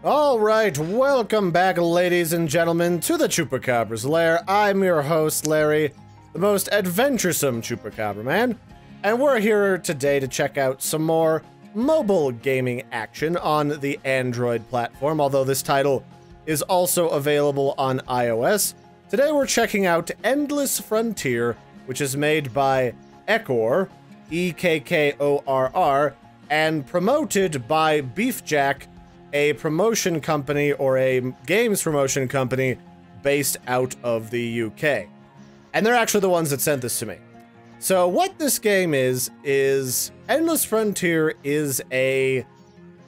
Alright, welcome back, ladies and gentlemen, to the Chupacabra's lair. I'm your host, Larry, the most adventuresome Chupacabra man, and we're here today to check out some more mobile gaming action on the Android platform, although this title is also available on iOS. Today we're checking out Endless Frontier, which is made by Ekkorr, E-K-K-O-R-R, and promoted by Beefjack, a promotion company or a games promotion company based out of the UK. And they're actually the ones that sent this to me. So what this game is Endless Frontier is a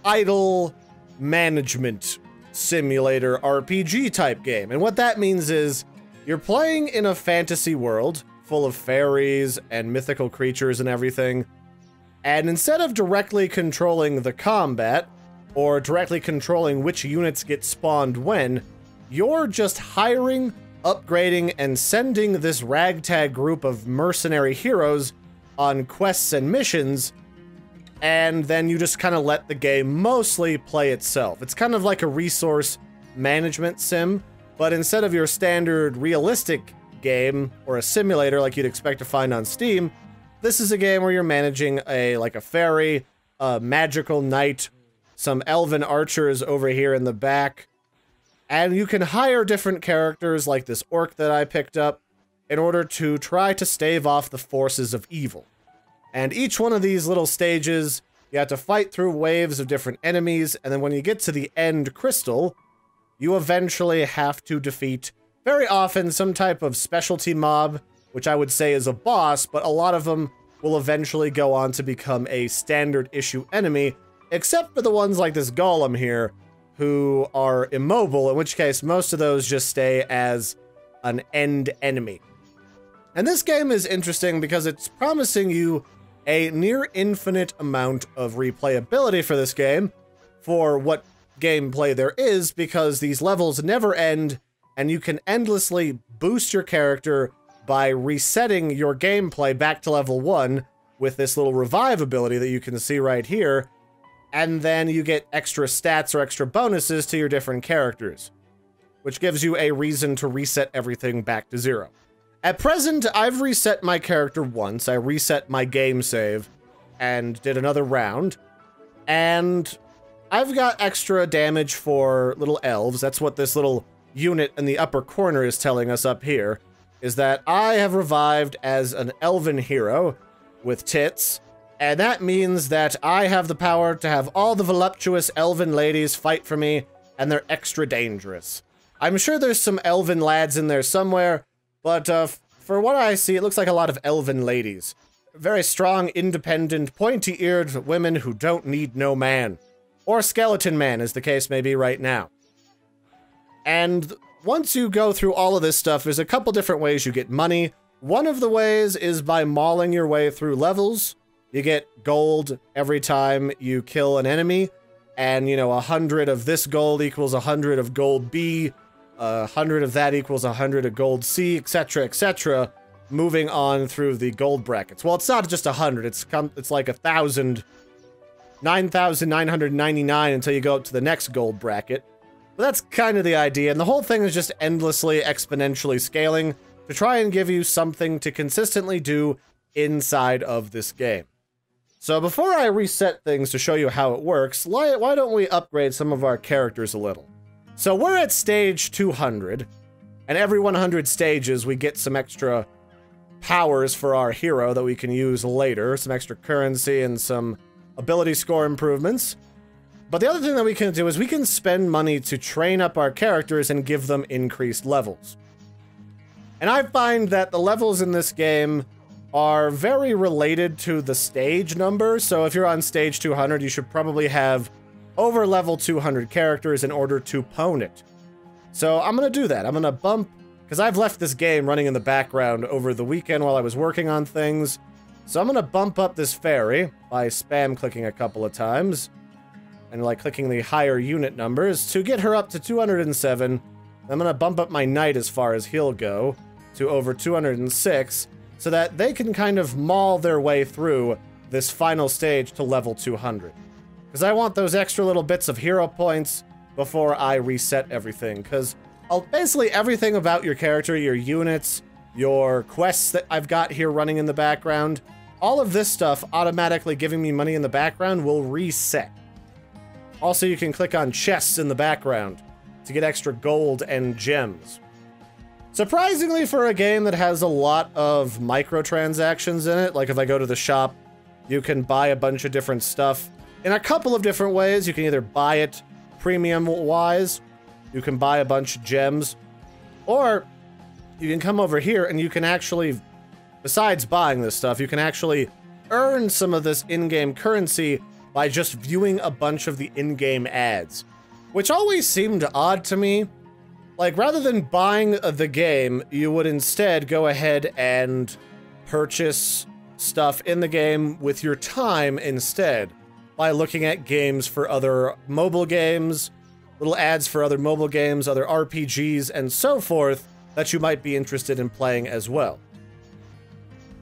idle management simulator RPG type game. And what that means is you're playing in a fantasy world full of fairies and mythical creatures and everything. And instead of directly controlling the combat, or directly controlling which units get spawned when, you're just hiring, upgrading, and sending this ragtag group of mercenary heroes on quests and missions, and then you just kind of let the game mostly play itself. It's kind of like a resource management sim, but instead of your standard realistic game, or a simulator like you'd expect to find on Steam, this is a game where you're managing a fairy, a magical knight, some elven archers over here in the back, and you can hire different characters like this orc that I picked up in order to try to stave off the forces of evil. And each one of these little stages, you have to fight through waves of different enemies, and then when you get to the end crystal, you eventually have to defeat, very often, some type of specialty mob, which I would say is a boss, but a lot of them will eventually go on to become a standard issue enemy, except for the ones like this golem here, who are immobile, in which case most of those just stay as an end enemy. And this game is interesting because it's promising you a near infinite amount of replayability for this game, for what gameplay there is, because these levels never end, and you can endlessly boost your character by resetting your gameplay back to level 1 with this little revive ability that you can see right here, and then you get extra stats or extra bonuses to your different characters, which gives you a reason to reset everything back to 0. At present, I've reset my character once. I reset my game save and did another round, and I've got extra damage for little elves. That's what this little unit in the upper corner is telling us up here, is that I have revived as an elven hero with tits. And that means that I have the power to have all the voluptuous elven ladies fight for me, and they're extra dangerous. I'm sure there's some elven lads in there somewhere, but for what I see, it looks like a lot of elven ladies. Very strong, independent, pointy-eared women who don't need no man. Or skeleton man, as the case may be right now. And once you go through all of this stuff, there's a couple different ways you get money. One of the ways is by mauling your way through levels. You get gold every time you kill an enemy, and, 100 of this gold equals 100 of gold B, 100 of that equals 100 of gold C, etc., etc., moving on through the gold brackets. Well, it's not just 100, it's like 1,000, 9,999 until you go up to the next gold bracket. But that's kind of the idea, and the whole thing is just endlessly, exponentially scaling to try and give you something to consistently do inside of this game. So before I reset things to show you how it works, why don't we upgrade some of our characters a little? So we're at stage 200, and every 100 stages we get some extra powers for our hero that we can use later, some extra currency and some ability score improvements. But the other thing that we can do is we can spend money to train up our characters and give them increased levels. And I find that the levels in this game are very related to the stage number, so if you're on stage 200, you should probably have over level 200 characters in order to pwn it. So I'm gonna do that. I'm gonna bump, because I've left this game running in the background over the weekend while I was working on things, so I'm gonna bump up this fairy by spam clicking a couple of times, and clicking the higher unit numbers to get her up to 207. I'm gonna bump up my knight as far as he'll go to over 206, so that they can kind of maul their way through this final stage to level 200. Because I want those extra little bits of hero points before I reset everything, because basically everything about your character, your units, your quests that I've got here running in the background, all of this stuff automatically giving me money in the background will reset. Also, you can click on chests in the background to get extra gold and gems. Surprisingly, for a game that has a lot of microtransactions in it, like if I go to the shop, you can buy a bunch of different stuff in a couple of different ways. You can either buy it premium-wise, you can buy a bunch of gems, or you can come over here and you can actually, besides buying this stuff, you can actually earn some of this in-game currency by just viewing a bunch of the in-game ads, which always seemed odd to me. Like, rather than buying the game, you would instead go ahead and purchase stuff in the game with your time instead, by looking at games for other mobile games, little ads for other mobile games, other RPGs, and so forth that you might be interested in playing as well.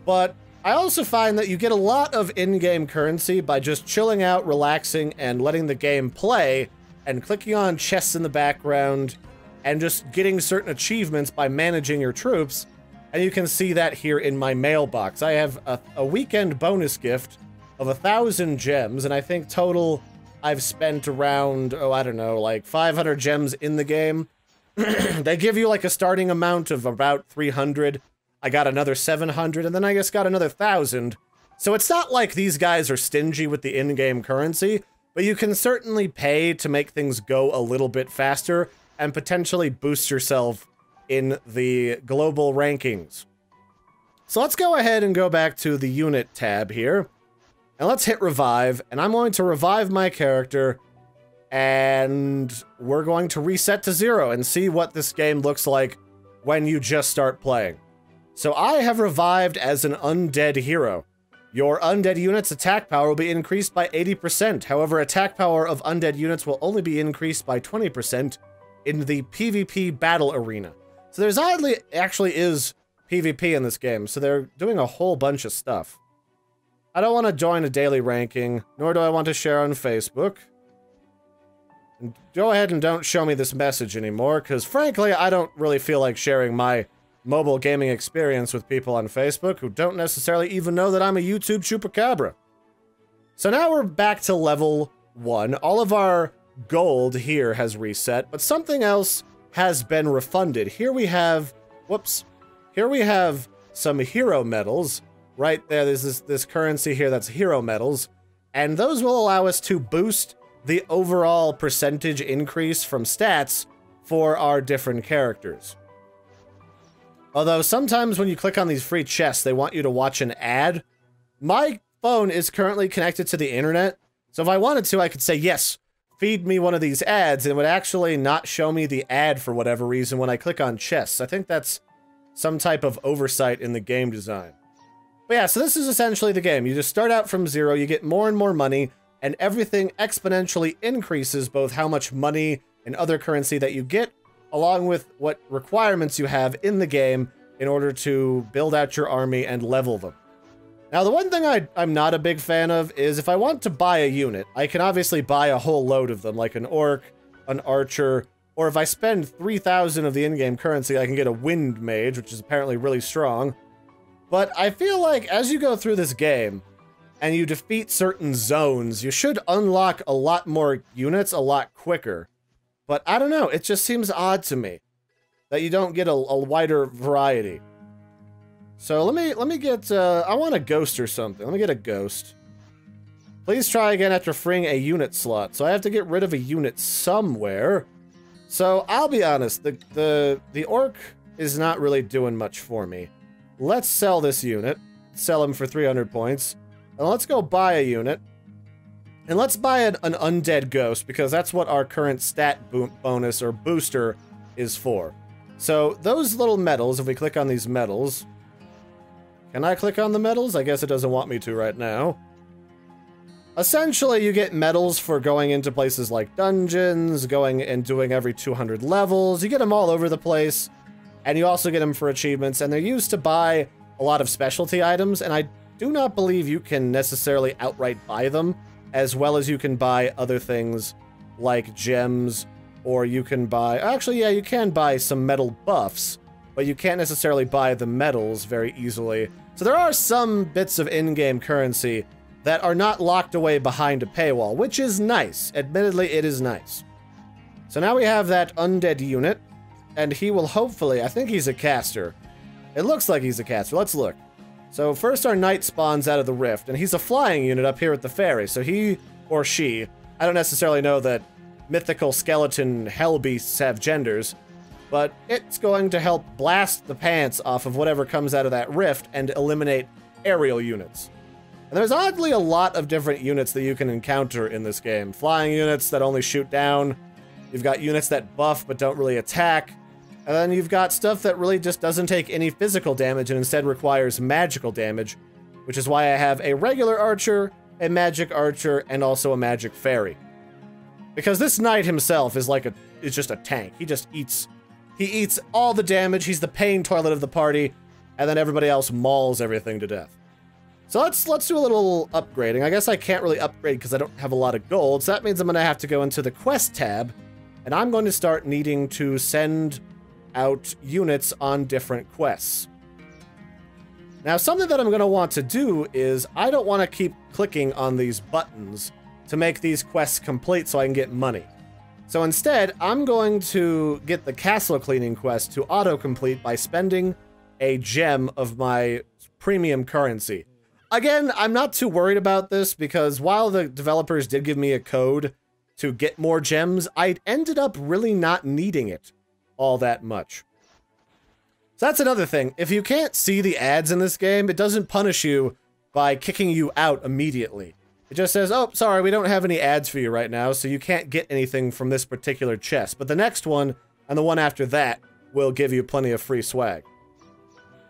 But I also find that you get a lot of in-game currency by just chilling out, relaxing, and letting the game play, and clicking on chests in the background, and just getting certain achievements by managing your troops. And you can see that here in my mailbox. I have a weekend bonus gift of 1,000 gems, and I think total I've spent around, oh, I don't know, like 500 gems in the game. They give you like a starting amount of about 300. I got another 700, and then I just got another 1,000. So it's not like these guys are stingy with the in-game currency, but you can certainly pay to make things go a little bit faster and potentially boost yourself in the global rankings. So let's go ahead and go back to the unit tab here, and let's hit revive, and I'm going to revive my character, and we're going to reset to 0 and see what this game looks like when you just start playing. So I have revived as an undead hero. Your undead unit's attack power will be increased by 80%. However, attack power of undead units will only be increased by 20% in the PvP battle arena. So there's actually is PvP in this game, so they're doing a whole bunch of stuff. I don't want to join a daily ranking, nor do I want to share on Facebook. And go ahead and don't show me this message anymore, because frankly, I don't really feel like sharing my mobile gaming experience with people on Facebook who don't necessarily even know that I'm a YouTube Chupacabra. So now we're back to level 1. All of our gold here has reset, but something else has been refunded. Here we have, whoops, here we have some hero medals. Right there, there's this currency here that's hero medals, and those will allow us to boost the overall percentage increase from stats for our different characters. Although sometimes when you click on these free chests, they want you to watch an ad. My phone is currently connected to the internet, so if I wanted to, I could say, yes, feed me one of these ads, and it would actually not show me the ad for whatever reason when I click on chests. I think that's some type of oversight in the game design. But yeah, so this is essentially the game. You just start out from 0, you get more and more money, and everything exponentially increases both how much money and other currency that you get, along with what requirements you have in the game in order to build out your army and level them. Now, the one thing I'm not a big fan of is if I want to buy a unit, I can obviously buy a whole load of them, like an orc, an archer, or if I spend 3,000 of the in-game currency, I can get a wind mage, which is apparently really strong. But I feel like as you go through this game, and you defeat certain zones, you should unlock a lot more units a lot quicker. But I don't know, it just seems odd to me that you don't get a wider variety. So let me get, I want a ghost or something. Let me get a ghost. Please try again after freeing a unit slot. So I have to get rid of a unit somewhere. So I'll be honest, the orc is not really doing much for me. Let's sell this unit. Sell him for 300 points. And let's go buy a unit. And let's buy an undead ghost, because that's what our current stat bonus or booster is for. So those little medals, if we click on these medals... Can I click on the medals? I guess it doesn't want me to right now. Essentially, you get medals for going into places like dungeons, going and doing every 200 levels. You get them all over the place. And you also get them for achievements, and they're used to buy a lot of specialty items, and I do not believe you can necessarily outright buy them, as well as you can buy other things like gems or you can buy... Actually, yeah, you can buy some metal buffs, but you can't necessarily buy the medals very easily. So there are some bits of in-game currency that are not locked away behind a paywall, which is nice. Admittedly, it is nice. So now we have that undead unit, and he will hopefully... I think he's a caster. It looks like he's a caster. Let's look. So first our knight spawns out of the rift, and he's a flying unit up here at the ferry. So he, or she, I don't necessarily know that mythical skeleton hell beasts have genders, but it's going to help blast the pants off of whatever comes out of that rift and eliminate aerial units. And there's oddly a lot of different units that you can encounter in this game. Flying units that only shoot down. You've got units that buff but don't really attack. And then you've got stuff that really just doesn't take any physical damage and instead requires magical damage, which is why I have a regular archer, a magic archer, and also a magic fairy. Because this knight himself is just a tank. He eats all the damage. He's the pain toilet of the party, and then everybody else mauls everything to death. So let's do a little upgrading. I guess I can't really upgrade because I don't have a lot of gold, so that means I'm going to have to go into the quest tab, and I'm going to start needing to send out units on different quests. Now, something that I'm going to want to do is I don't want to keep clicking on these buttons to make these quests complete so I can get money. So instead, I'm going to get the castle cleaning quest to autocomplete by spending a gem of my premium currency. Again, I'm not too worried about this because while the developers did give me a code to get more gems, I ended up really not needing it all that much. So that's another thing. If you can't see the ads in this game, it doesn't punish you by kicking you out immediately. It just says, oh, sorry, we don't have any ads for you right now, so you can't get anything from this particular chest. But the next one, and the one after that, will give you plenty of free swag.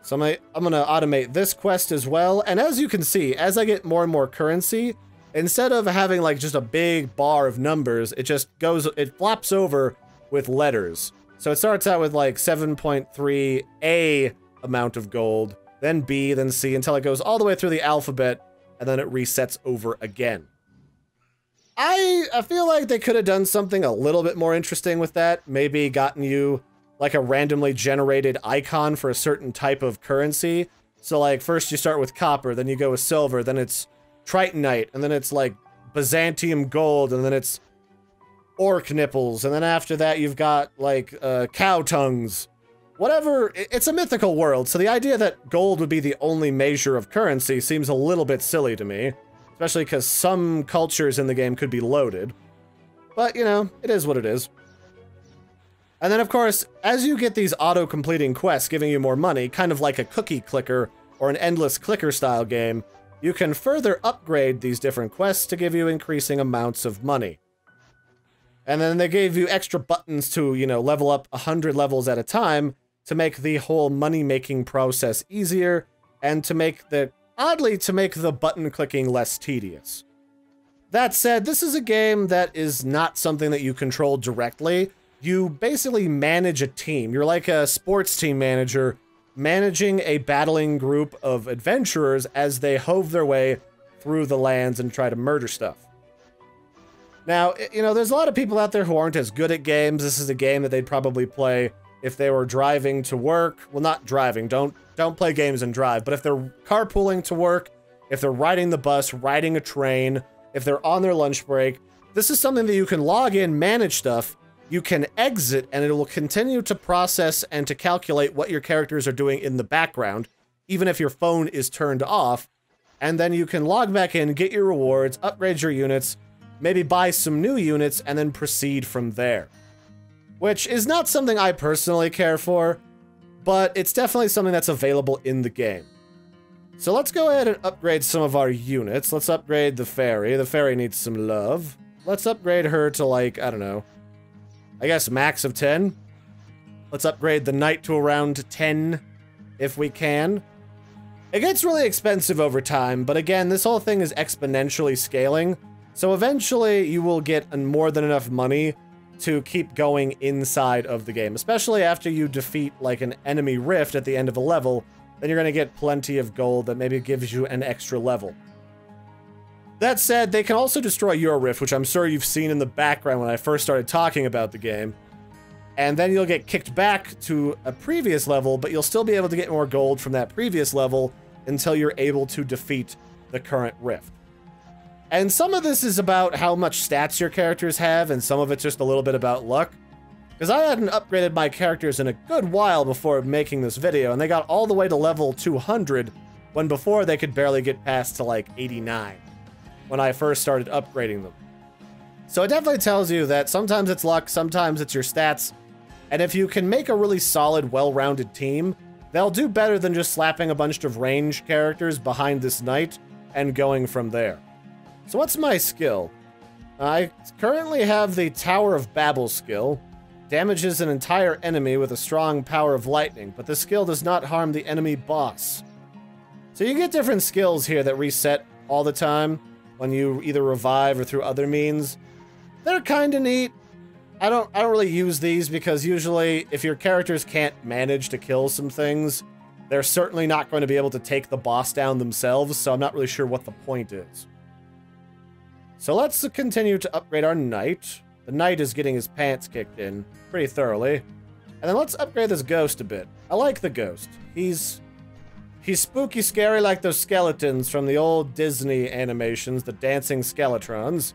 So I'm gonna automate this quest as well, and as you can see, as I get more and more currency, instead of having like just a big bar of numbers, it flops over with letters. So it starts out with like 7.3 A amount of gold, then B, then C, until it goes all the way through the alphabet, and then it resets over again. I feel like they could have done something a little bit more interesting with that. Maybe gotten you like a randomly generated icon for a certain type of currency. So like first you start with copper, then you go with silver, then it's tritonite, and then it's like Byzantium gold, and then it's orc nipples, and then after that you've got like cow tongues. Whatever, it's a mythical world, so the idea that gold would be the only measure of currency seems a little bit silly to me. Especially because some cultures in the game could be loaded. But, you know, it is what it is. And then, of course, as you get these auto-completing quests giving you more money, kind of like a cookie clicker or an endless clicker style game, you can further upgrade these different quests to give you increasing amounts of money. And then they gave you extra buttons to, you know, level up 100 levels at a time to make the whole money-making process easier and to make the button clicking less tedious. That said, this is a game that is not something that you control directly. You basically manage a team. You're like a sports team manager managing a battling group of adventurers as they hove their way through the lands and try to murder stuff. Now, you know, there's a lot of people out there who aren't as good at games. This is a game that they'd probably play if they were driving to work. Well, not driving. Don't play games and drive. But if they're carpooling to work, if they're riding the bus, riding a train, if they're on their lunch break, this is something that you can log in, manage stuff, you can exit, and it will continue to process and to calculate what your characters are doing in the background, even if your phone is turned off. And then you can log back in, get your rewards, upgrade your units, maybe buy some new units, and then proceed from there. Which is not something I personally care for, but it's definitely something that's available in the game. So let's go ahead and upgrade some of our units. Let's upgrade the fairy. The fairy needs some love. Let's upgrade her to like, I don't know, I guess max of 10. Let's upgrade the knight to around 10 if we can. It gets really expensive over time, but again, this whole thing is exponentially scaling. So eventually you will get more than enough money to keep going inside of the game, especially after you defeat like an enemy rift at the end of a level, then you're going to get plenty of gold that maybe gives you an extra level. That said, they can also destroy your rift, which I'm sure you've seen in the background when I first started talking about the game. And then you'll get kicked back to a previous level, but you'll still be able to get more gold from that previous level until you're able to defeat the current rift. And some of this is about how much stats your characters have, and some of it's just a little bit about luck. Because I hadn't upgraded my characters in a good while before making this video, and they got all the way to level 200, when before they could barely get past to like 89, when I first started upgrading them. So it definitely tells you that sometimes it's luck, sometimes it's your stats, and if you can make a really solid, well-rounded team, they'll do better than just slapping a bunch of range characters behind this knight and going from there. So what's my skill? I currently have the Tower of Babel skill. Damages an entire enemy with a strong power of lightning, but the skill does not harm the enemy boss. So you get different skills here that reset all the time when you either revive or through other means. They're kind of neat. I don't really use these because usually if your characters can't manage to kill some things, they're certainly not going to be able to take the boss down themselves, so I'm not really sure what the point is. So let's continue to upgrade our knight. The knight is getting his pants kicked in pretty thoroughly. And then let's upgrade this ghost a bit. I like the ghost. He's spooky scary like those skeletons from the old Disney animations, the dancing skeletrons.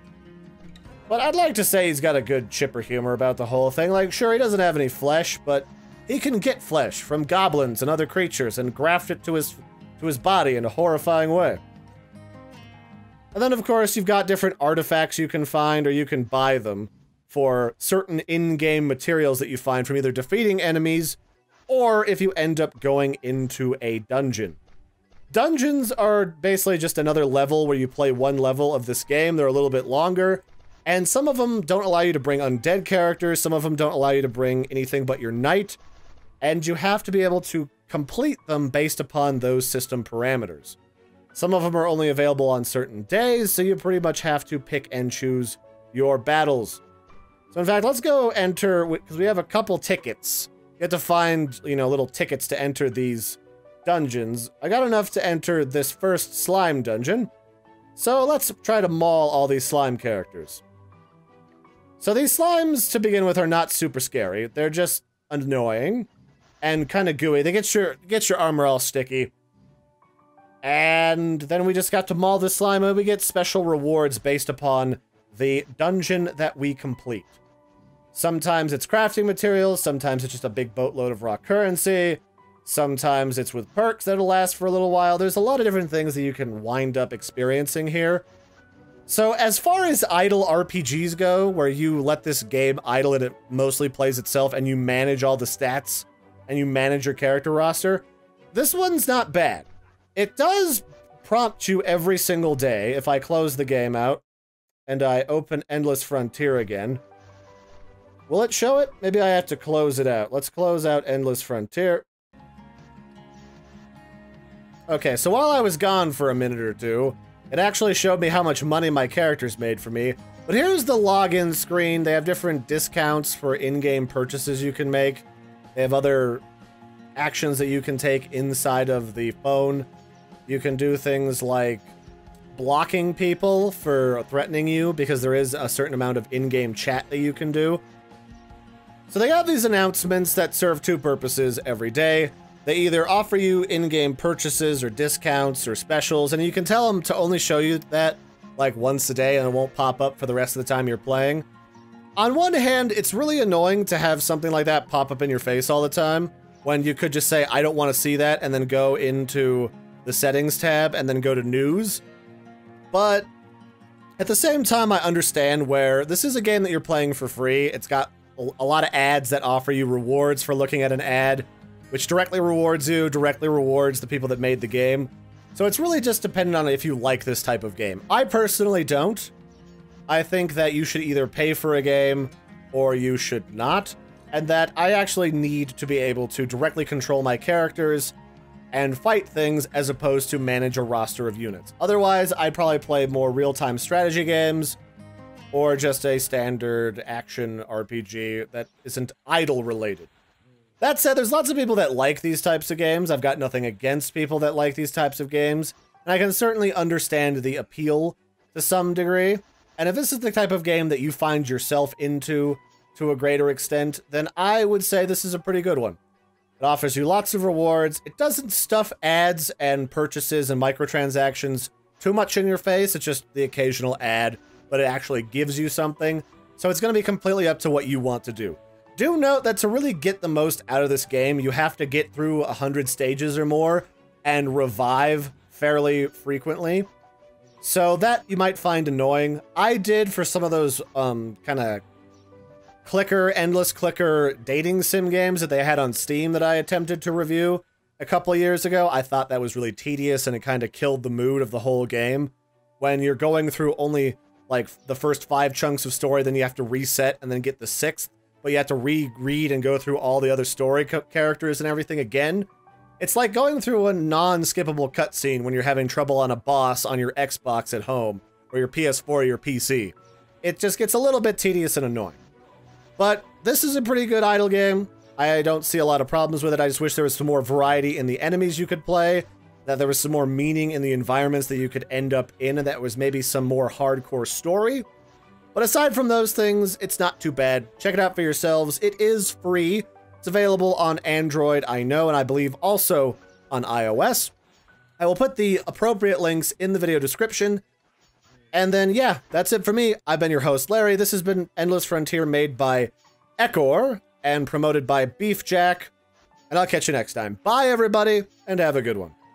But I'd like to say he's got a good chipper humor about the whole thing. Like, sure, he doesn't have any flesh, but he can get flesh from goblins and other creatures and graft it to his body in a horrifying way. And then, of course, you've got different artifacts you can find, or you can buy them for certain in-game materials that you find from either defeating enemies, or if you end up going into a dungeon. Dungeons are basically just another level where you play one level of this game. They're a little bit longer, and some of them don't allow you to bring undead characters, some of them don't allow you to bring anything but your knight, and you have to be able to complete them based upon those system parameters. Some of them are only available on certain days, so you pretty much have to pick and choose your battles. So in fact, let's go enter, because we have a couple tickets. You have to find, you know, little tickets to enter these dungeons. I got enough to enter this first slime dungeon. So let's try to maul all these slime characters. So these slimes, to begin with, are not super scary. They're just annoying and kind of gooey. They get your armor all sticky. And then we just got to maul this slime, and we get special rewards based upon the dungeon that we complete. Sometimes it's crafting materials, sometimes it's just a big boatload of raw currency, sometimes it's with perks that'll last for a little while. There's a lot of different things that you can wind up experiencing here. So as far as idle RPGs go, where you let this game idle and it mostly plays itself and you manage all the stats and you manage your character roster, this one's not bad. It does prompt you every single day. If I close the game out and I open Endless Frontier again, will it show it? Maybe I have to close it out. Let's close out Endless Frontier. Okay, so while I was gone for a minute or two, it actually showed me how much money my characters made for me. But here's the login screen. They have different discounts for in-game purchases you can make. They have other actions that you can take inside of the phone. You can do things like blocking people for threatening you, because there is a certain amount of in-game chat that you can do. So they have these announcements that serve two purposes every day. They either offer you in-game purchases or discounts or specials, and you can tell them to only show you that like once a day and it won't pop up for the rest of the time you're playing. On one hand, it's really annoying to have something like that pop up in your face all the time, when you could just say, I don't want to see that, and then go into the settings tab and then go to news. But at the same time, I understand where this is a game that you're playing for free. It's got a lot of ads that offer you rewards for looking at an ad, which directly rewards you, directly rewards the people that made the game. So it's really just dependent on if you like this type of game. I personally don't. I think that you should either pay for a game or you should not, and that I actually need to be able to directly control my characters and fight things as opposed to manage a roster of units. Otherwise, I'd probably play more real-time strategy games or just a standard action RPG that isn't idle related. That said, there's lots of people that like these types of games. I've got nothing against people that like these types of games, and I can certainly understand the appeal to some degree. And if this is the type of game that you find yourself into to a greater extent, then I would say this is a pretty good one. It offers you lots of rewards. It doesn't stuff ads and purchases and microtransactions too much in your face. It's just the occasional ad, but it actually gives you something. So it's going to be completely up to what you want to do. Do note that to really get the most out of this game, you have to get through 100 stages or more and revive fairly frequently. So that you might find annoying. I did for some of those kind of endless clicker dating sim games that they had on Steam that I attempted to review a couple years ago. I thought that was really tedious and it kind of killed the mood of the whole game. When you're going through only like the first 5 chunks of story, then you have to reset and then get the 6th, but you have to reread and go through all the other story characters and everything again. It's like going through a non-skippable cutscene when you're having trouble on a boss on your Xbox at home, or your PS4 or your PC. It just gets a little bit tedious and annoying. But this is a pretty good idle game. I don't see a lot of problems with it. I just wish there was some more variety in the enemies you could play, that there was some more meaning in the environments that you could end up in, and that was maybe some more hardcore story. But aside from those things, it's not too bad. Check it out for yourselves. It is free. It's available on Android, I know, and I believe also on iOS. I will put the appropriate links in the video description. And then, yeah, that's it for me. I've been your host, Larry. This has been Endless Frontier, made by Echor and promoted by Beef Jack. And I'll catch you next time. Bye, everybody, and have a good one.